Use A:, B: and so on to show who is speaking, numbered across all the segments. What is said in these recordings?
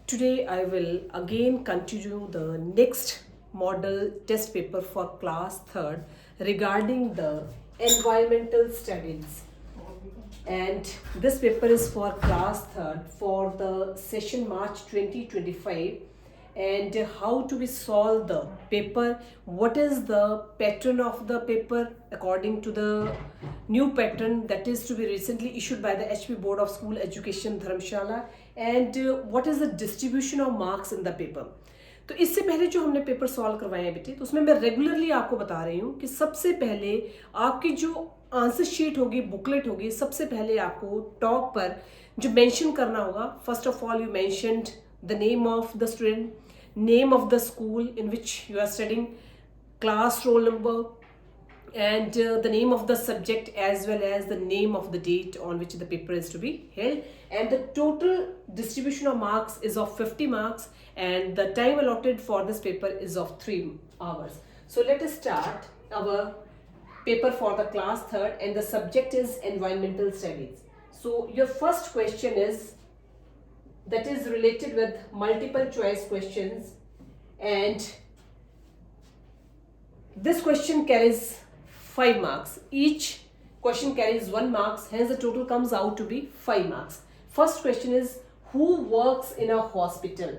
A: Today I will again continue the next model test paper for class 3rd regarding the environmental studies, and this paper is for class 3rd for the session March 2025. And how to be solve the paper, what is the pattern of the paper according to the new pattern that is to be recently issued by the HP Board of School Education Dharamshala, and what is the distribution of marks in the paper. तो इससे पहले जो हमने paper solve करवाए हैं बेटे, तो उसमें मैं रेगुलरली आपको बता रही हूँ कि सबसे पहले आपकी जो आंसर शीट होगी, बुकलेट होगी, सबसे पहले आपको टॉप पर जो मेंशन करना होगा, first of all you mentioned the name of the student, name of the school in which you are studying, class roll number, and the name of the subject as well as the name of the date on which the paper is to be held. And the total distribution of marks is of 50 marks, and the time allotted for this paper is of 3 hours. So let us start our paper for the class 3rd, and the subject is environmental studies. So your first question is that is related with multiple choice questions, and this question carries 5 marks. Each question carries 1 marks, hence the total comes out to be 5 marks. First question is, who works in a hospital?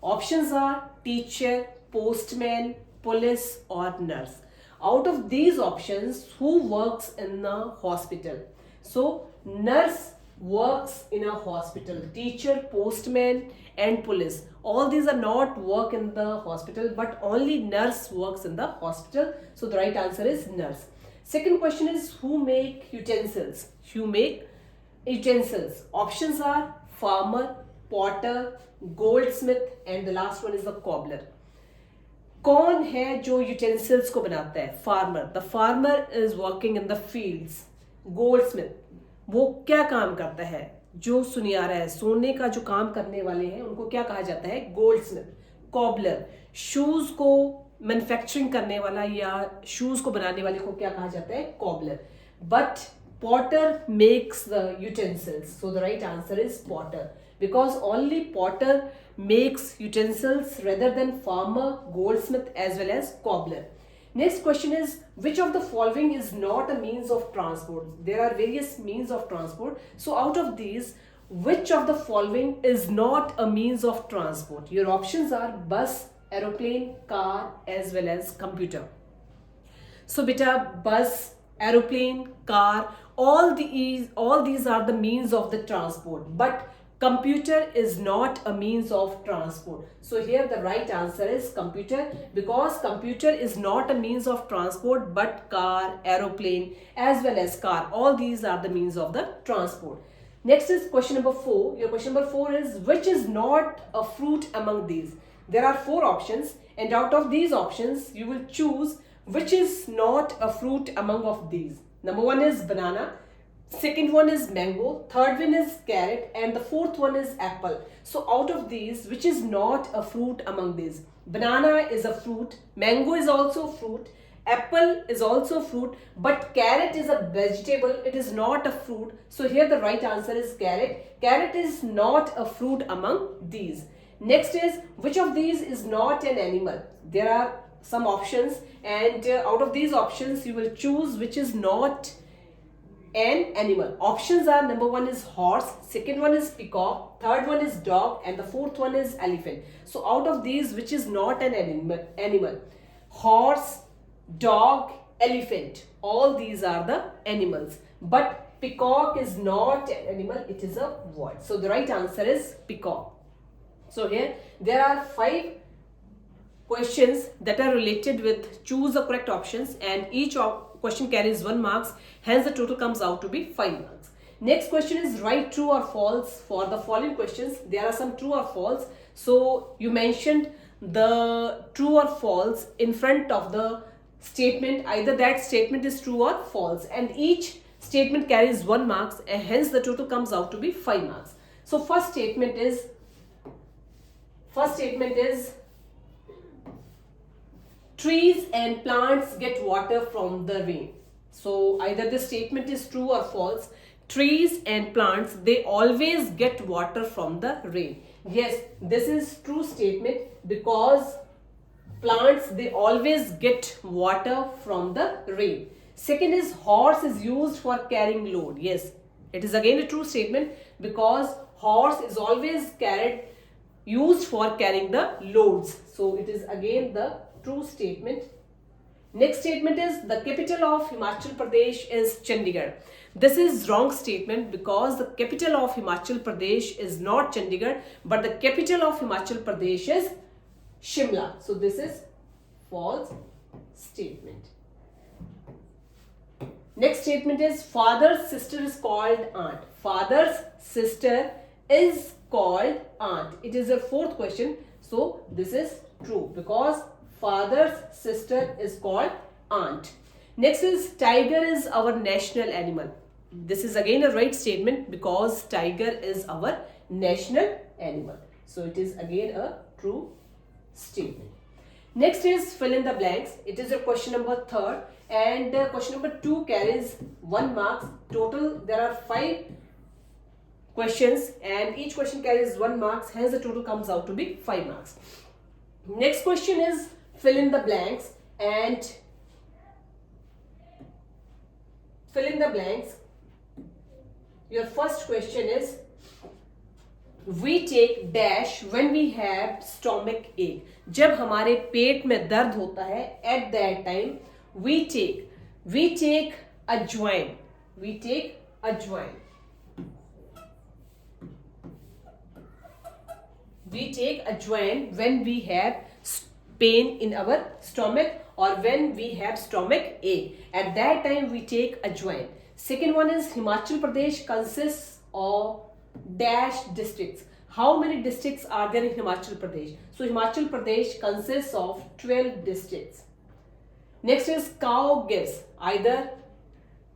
A: Options are teacher, postman, police or nurse. Out of these options, who works in a hospital? So nurse works in a hospital, teacher, postman and police, all these are not work in the hospital, but only nurse works in the hospital. So the right answer is nurse. Second question is, who make utensils? Who make utensils? Options are farmer, potter, goldsmith and the last one is the cobbler. कौन है जो utensils को बनाता है? Farmer. The farmer is working in the fields. Goldsmith, वो क्या काम करता है? जो सुनियारा है, सोने का जो काम करने वाले हैं उनको क्या कहा जाता है? गोल्डस्मिथ. कॉबलर, शूज को मैन्युफैक्चरिंग करने वाला या शूज को बनाने वाले को क्या कहा जाता है? Cobbler. But Potter makes the utensils, so the right answer is Potter, because only potter makes utensils rather than farmer, goldsmith as well as cobbler. Next question is, which of the following is not a means of transport? There are various means of transport. So out of these, which of the following is not a means of transport? Your options are bus, aeroplane, car as well as computer. So beta, bus, aeroplane, car, all these are the means of the transport, but computer is not a means of transport. So here the right answer is computer, because computer is not a means of transport, but car, aeroplane as well as car, all these are the means of the transport. Next is question number 4. Your question number 4 is, which is not a fruit among these? There are 4 options, and out of these options you will choose which is not a fruit among of these. Number 1 is banana, second one is mango, third one is carrot and the fourth one is apple. So out of these, which is not a fruit among these? Banana is a fruit, mango is also fruit, apple is also fruit, but carrot is a vegetable, it is not a fruit. So here the right answer is carrot. Carrot is not a fruit among these. Next is, which of these is not an animal? There are some options, and out of these options you will choose which is not an animal. Options are, number 1 is horse, second one is peacock, third one is dog and the fourth one is elephant. So out of these, which is not an animal? Horse, dog, elephant, all these are the animals, but peacock is not an animal, it is a bird. So the right answer is peacock. So here there are 5 questions that are related with choose the correct options, and each question carries 1 marks, hence the total comes out to be 5 marks. Next question is, write true or false for the following questions. There are some true or false, so you mentioned the true or false in front of the statement, either that statement is true or false, and each statement carries 1 marks, and hence the total comes out to be 5 marks. So first statement is trees and plants get water from the rain. So either the statement is true or false. Trees and plants, they always get water from the rain. Yes, this is true statement because plants, they always get water from the rain. Second is horse is used for carrying load. Yes, it is again a true statement because horse is always carried used for carrying the loads. So it is again the true statement. Next statement is the capital of Himachal Pradesh is Chandigarh. This is wrong statement because the capital of Himachal Pradesh is not Chandigarh, but the capital of Himachal Pradesh is Shimla. So this is false statement. Next statement is father's sister is called aunt. Father's sister is called aunt. It is a fourth question. So this is true because father's sister is called aunt. Next is tiger is our national animal. This is again a right statement because tiger is our national animal. So it is again a true statement. Next is fill in the blanks. It is a question number 3rd and question number 2 carries 1 marks. Total there are 5 questions and each question carries 1 marks, hence the total comes out to be 5 marks. Next question is fill in the blanks and fill in the blanks. Your first question is we take dash when we have stomach ache. जब हमारे पेट में दर्द होता है at that time we take अजवाइन. We take अजवाइन. We take ajwain when we have pain in our stomach or when we have stomach ache. At that time we take ajwain. Second one is Himachal Pradesh consists of dash districts. How many districts are there in Himachal Pradesh? So Himachal Pradesh consists of 12 districts. Next is cow gives either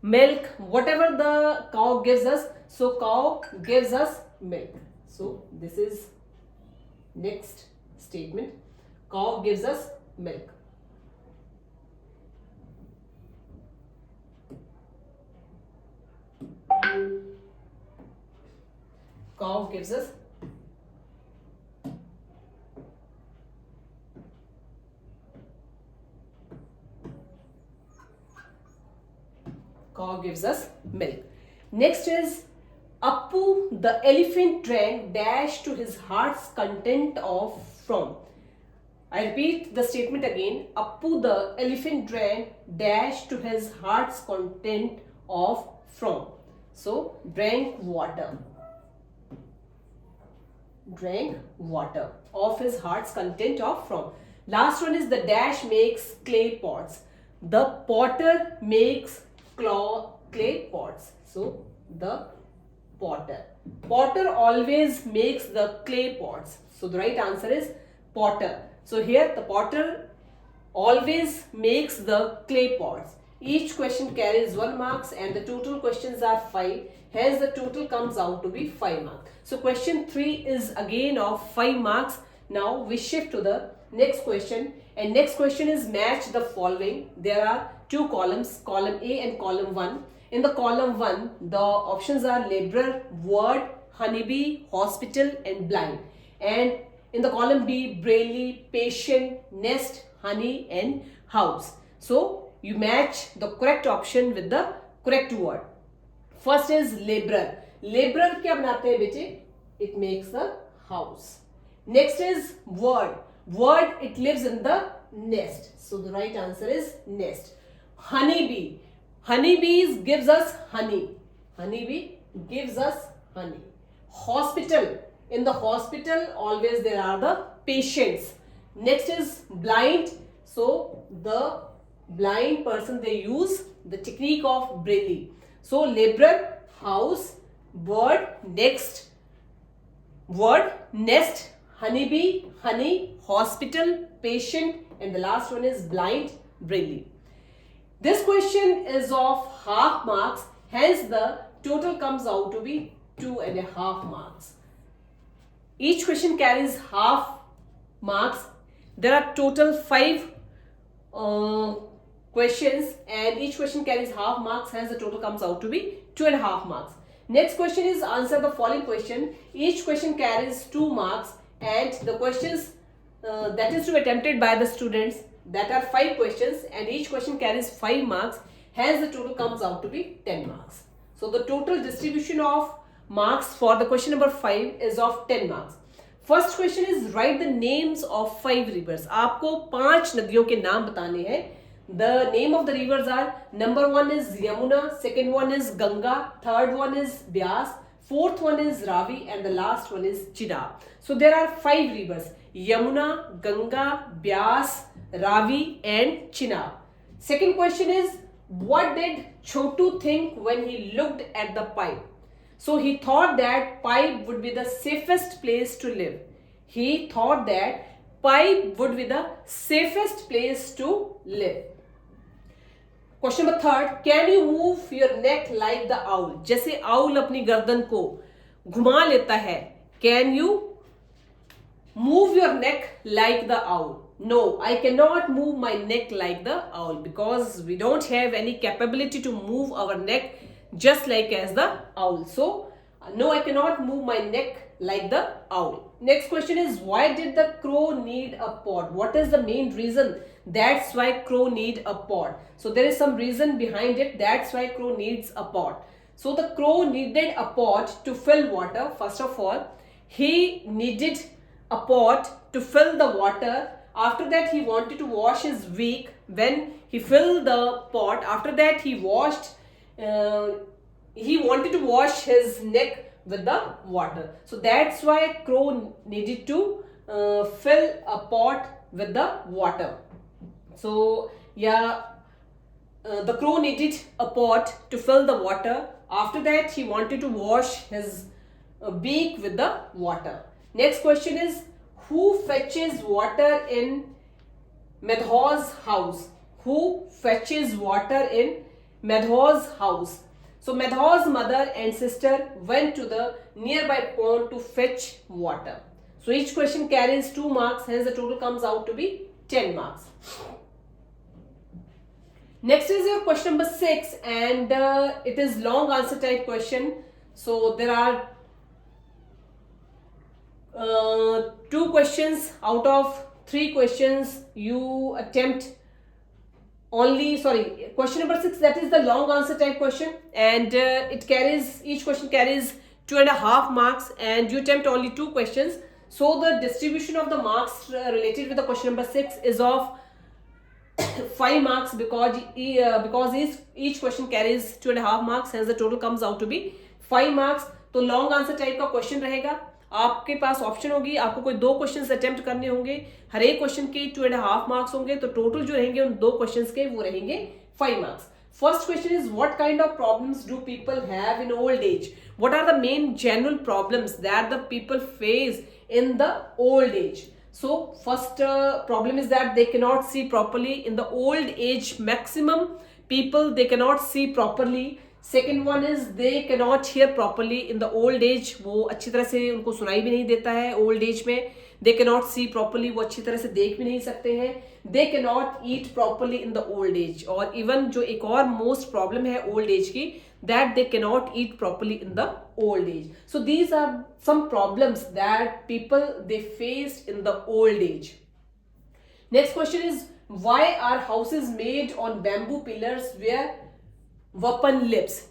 A: milk, whatever the cow gives us. So cow gives us milk. So this is next statement. Cow gives us milk. Cow gives us milk. Next is Appu the elephant drank dash to his heart's content of from. I repeat the statement again. Appu the elephant drank dash to his heart's content of from. So drank water. Drank water of his heart's content of from. Last one is the dash makes clay pots. The potter makes clay pots. So the potter. Potter always makes the clay pots. So the right answer is potter. So here the potter always makes the clay pots. Each question carries 1 marks and the total questions are 5. Hence the total comes out to be 5 marks. So question 3 is again of 5 marks. Now we shift to the next question and next question is match the following. There are 2 columns, column A and column 1. In the column 1, the options are laborer, word, honeybee, hospital and blind. And in the column B, braille, patient, nest, honey and house. So you match the correct option with the correct word. First is laborer. Laborer क्या बनाते हैं बेटे? It makes the house. Next is word. Word, it lives in the nest. So the right answer is nest. Honeybee. Honeybees gives us honey. Honeybee gives us honey. Hospital. In the hospital, always there are the patients. Next is blind. So the blind person, they use the technique of braille. So laborer, house, word, next, word, nest, honeybee, honey, hospital, patient, and the last one is blind, braille. This question is of half marks, hence the total comes out to be 2.5 marks. Each question carries half marks. There are total 5 questions and each question carries half marks, hence the total comes out to be 2.5 marks. Next question is answer the following question. Each question carries 2 marks and the questions that is to be attempted by the students, that are 5 questions and each question carries 5 marks. Hence the total comes out to be 10 marks. So the total distribution of marks for the question number 5 is of 10 marks. First question is write the names of 5 rivers. आपको 5 नदियों के नाम बताने हैं. The name of the rivers are, number 1 is Yamuna, second one is Ganga, third one is Byas, fourth one is Ravi and the last one is Chenab. So there are 5 rivers: Yamuna, Ganga, Byas, Ravi and Chenab. Second question is, what did Chotu think when he looked at the pipe? So he thought that pipe would be the safest place to live. He thought that pipe would be the safest place to live. Question number 3, can you move your neck like the owl? जैसे owl अपनी गर्दन को घुमा लेता है, can you move your neck like the owl? No, I cannot move my neck like the owl because we don't have any capability to move our neck just like as the owl. So, no, I cannot move my neck like the owl. Next question is, why did the crow need a pot? What is the main reason? That's why crow need a pot. So there is some reason behind it. That's why crow needs a pot. So the crow needed a pot to fill water. First of all, he needed a pot to fill the water. After that, he wanted to wash his beak. When he filled the pot, after that he wanted to wash his neck with the water. So that's why crow needed to fill a pot with the water. So yeah, the crow needed a pot to fill the water. After that, he wanted to wash his beak with the water. Next question is, who fetches water in Madhaw's house? Who fetches water in Madhaw's house? So Madhaw's mother and sister went to the nearby pond to fetch water. So each question carries 2 marks, hence the total comes out to be 10 marks. Next is your question number 6 and it is long answer type question. So there are 2 questions out of 3 questions you attempt only, question number 6, that is the long answer type question and each question carries 2.5 marks and you attempt only 2 questions. So the distribution of the marks related with the question number 6 is of 5 marks because each question carries 2.5 marks, hence the total comes out to be 5 marks. तो long answer type का question रहेगा, आपके पास option होगी, आपको कोई 2 questions attempt करने होंगे, हर एक क्वेश्चन के 2.5 मार्क्स होंगे, तो टोटल जो रहेंगे उन 2 क्वेश्चंस के वो रहेंगे 5 marks. First question is, what kind of problems do people have in old age? What are the main general problems that the people face in the old age? So first problem is that they cannot see properly. In the old age, maximum people, they cannot see properly. Second one is they cannot hear properly. In the old age, वो अच्छी तरह से उनको सुनाई भी नहीं देता है. Old age में they cannot see properly, वो अच्छी तरह से देख भी नहीं सकते हैं. They cannot eat properly in the old age. और even जो एक और most problem है old age की, that they cannot eat properly in the old age. So these are some problems that people they faced in the old age. Next question is, why are houses made on bamboo pillars where Vapan lives?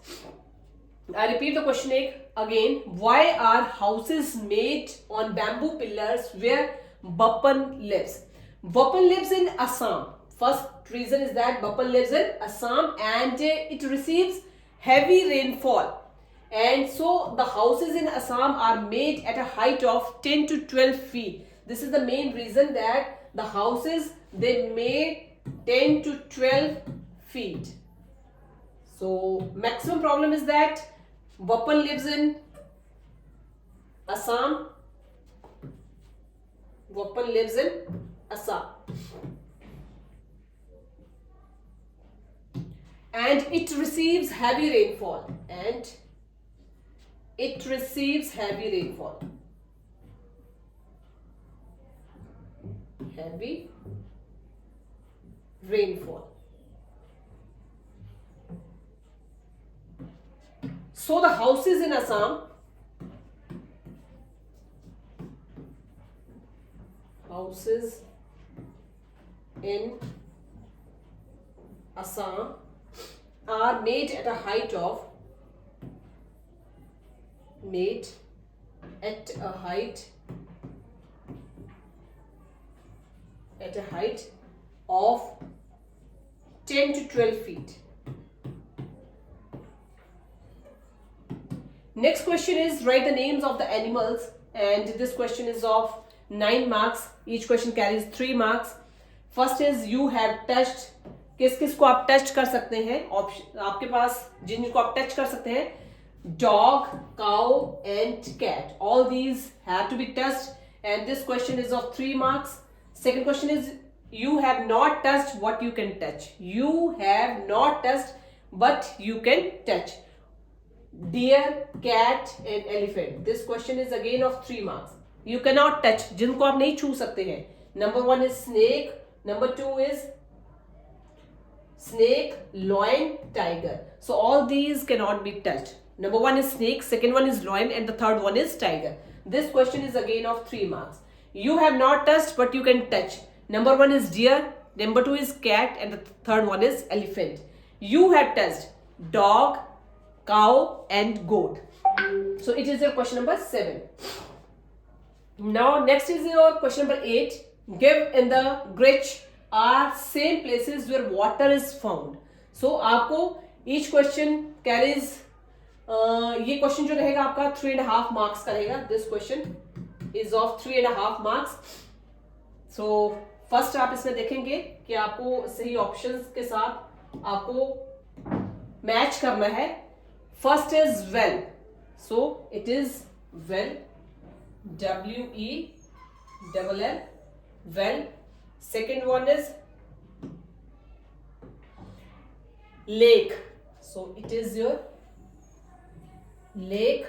A: I repeat the question again. Why are houses made on bamboo pillars where Vapan lives? Vapan lives in Assam. First reason is that Vapan lives in Assam and it receives heavy rainfall. And so the houses in Assam are made at a height of 10 to 12 feet. This is the main reason that the houses they made 10 to 12 feet. So maximum problem is that Vapan lives in Assam. Vapan lives in Assam. And it receives heavy rainfall. And it receives heavy rainfall. Heavy rainfall. So the houses in Assam, houses in Assam are made at a height of of 10 to 12 feet. Next question is write the names of the animals, and this question is of 9 marks. Each question carries 3 marks. First is you have touched. किस किस को आप touch कर सकते हैं? Option आपके पास जिनको आप टच कर सकते हैं, dog, cow and cat. All these have to be touched, and this question is of 3 marks. Second question is you have not touched what you can touch. You have not touched but you can touch. Deer, cat and elephant. This question is again of 3 marks. You cannot touch, जिनको आप नहीं छू सकते हैं. Number 1 is snake. Number 2 is snake, lion, tiger. So all these cannot be touched. Number 1 is snake, second one is lion and the third one is tiger. This question is again of 3 marks. You have not touched but you can touch. Number 1 is deer, number 2 is cat and the third one is elephant. You have touched dog, cow and goat. So it is your question number 7. Now next is your question number 8. Give in the Grich are same places where water is found. So आपको each question carries ये question जो रहेगा आपका 3.5 marks का रहेगा. This question is of 3.5 marks. So first आप इसमें देखेंगे कि आपको सही ऑप्शंस के साथ आपको मैच करना है. First is well, so it is well, WELL, well. Second one is lake, so it is your lake.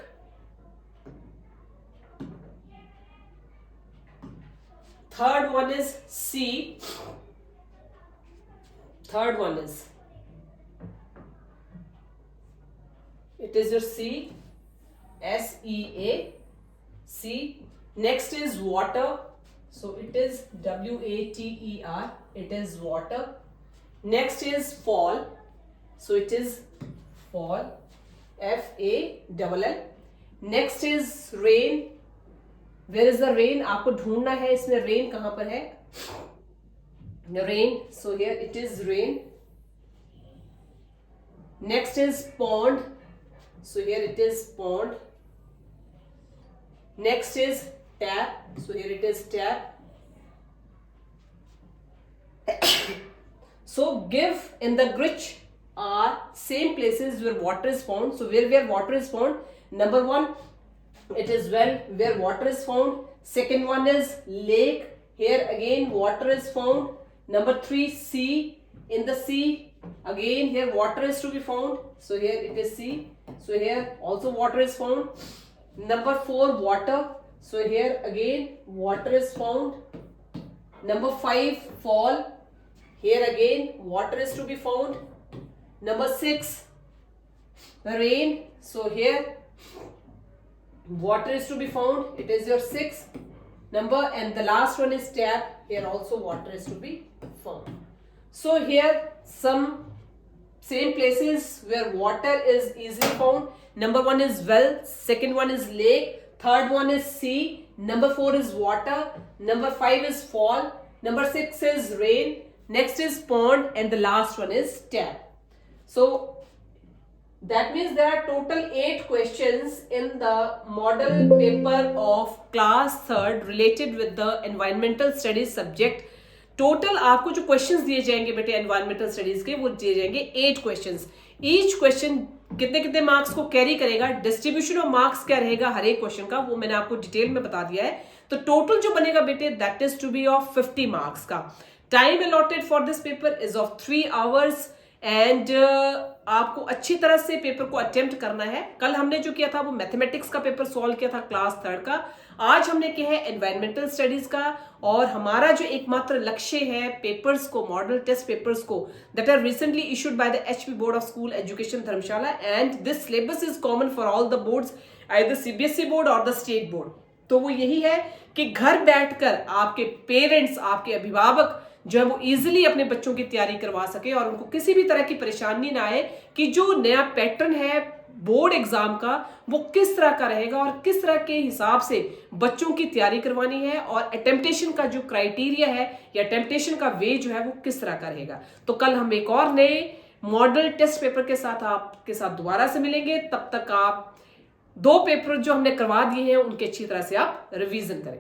A: Third one is sea. Third one is it is your sea, SEA, sea. Next is water, so it is WATER, it is water. Next is fall, so it is fall, FALL. Next is rain. Where is the rain? आपको ढूंढना है इसमें rain कहां पर है. Rain, so here it is rain. Next is pond, so here it is pond. Next is tap, so here it is tap. So give in the Grich are same places where water is found. So where water is found, number 1 it is well, where water is found. Second one is lake, here again water is found. Number 3 sea, in the sea again here water is to be found, so here it is sea, so here also water is found. Number 4 water, so here again water is found. Number 5 fall, here again water is to be found. Number 6 rain, so here water is to be found, it is your 6th number. And the last one is tap, here also water is to be found. So here some same places where water is easily found. Number 1 is well, second one is lake, third one is sea, number 4 is water, number 5 is fall, number 6 is rain, next is pond and the last one is tap. So that means there are total 8 questions in the model paper of class 3rd related with the environmental studies subject. Total आपको जो questions दिए जाएंगे बेटे environmental studies के, वो दिए जाएंगे 8 questions. Each question कितने कितने मार्क्स को कैरी करेगा, डिस्ट्रीब्यूशन ऑफ मार्क्स क्या रहेगा हर एक क्वेश्चन का, वो मैंने आपको डिटेल में बता दिया है. तो टोटल जो बनेगा बेटे that is to be of 50 marks का. Time allotted for this paper is of 3 hours and आपको अच्छी तरह से पेपर को अटेम्प्ट करना है। कल हमने जो किया था वो मैथमेटिक्स का पेपर सॉल्व किया था क्लास 3rd का, आज हमने किया है एनवायरमेंटल स्टडीज का। और हमारा जो एकमात्र लक्ष्य है पेपर्स को, मॉडल टेस्ट पेपर्स को that are recently issued by the HP board of school education Dharamshala, and this syllabus is common for all the boards, either CBSE board और द स्टेट बोर्ड। तो वो यही है कि घर बैठकर आपके पेरेंट्स, आपके अभिभावक जो है वो इजीली अपने बच्चों की तैयारी करवा सके और उनको किसी भी तरह की परेशानी ना आए कि जो नया पैटर्न है बोर्ड एग्जाम का वो किस तरह का रहेगा और किस तरह के हिसाब से बच्चों की तैयारी करवानी है, और अटेम्पटेशन का जो क्राइटेरिया है या अटेम्पटेशन का वे जो है वो किस तरह का रहेगा। तो कल हम एक और नए मॉडल टेस्ट पेपर के साथ आपके साथ दोबारा से मिलेंगे। तब तक आप 2 पेपर जो हमने करवा दिए हैं उनके अच्छी तरह से आप रिवीजन करें।